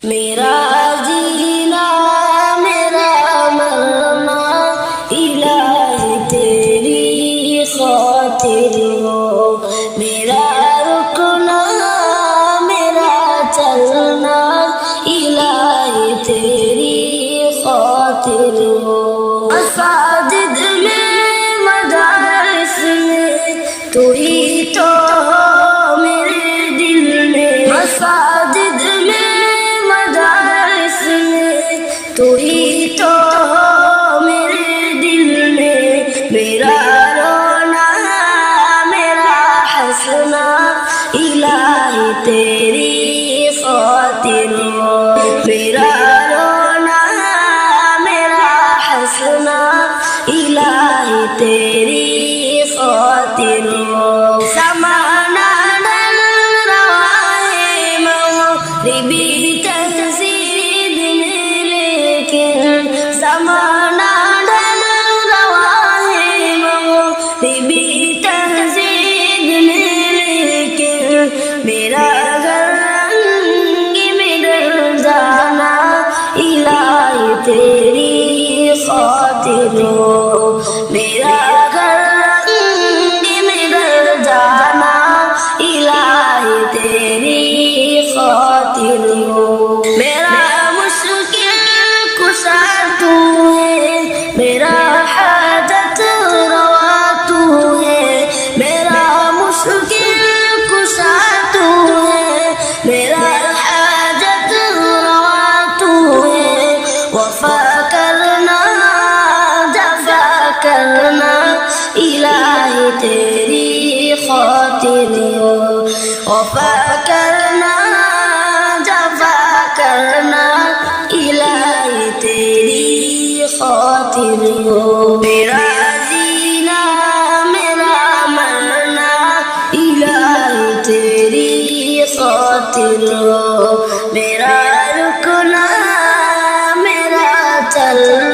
میرا جینا میرا مرنا الہی تیری خاطر ہو، میرا رکنا میرا چلنا الہی تیری خاطر ہو۔ مساجد میں مدارس میں تو ہی تو میرے دل میں، مساجد میں مدارس میں تو ہی تو میرے دل میں، میرا رونا میرا ہنسنا الہی تیری خاطر ہو، میرا رونا میرا ہنسنا الہی تیری خاطر ہو۔ زمانہ ڈل رہا ہے مغربی تہذیب میں، لیکن زمانہ ڈل رہا ہے مغربی تہذیب میں، لیکن میرا گھر رنگ میں ڈل جانا الہی تیری خاطر ہو، میرا گھر رنگ میں ڈل جانا الہی تیری خاطر ہو۔ میرا مشکل کشا تو ہے، میرا حاجت روا تو ہے، میرا مشکل کشا تو ہے، میرا حاجت روا تو ہے، وفا کرنا جفا کرنا الہی تیری خاطر ہو، وفا کرنا جفا کرنا الہی تیری خاطر ہو۔ میرا جینا میرا مرنا الہی تیری خاطر ہو، میرا رکنا میرا چلنا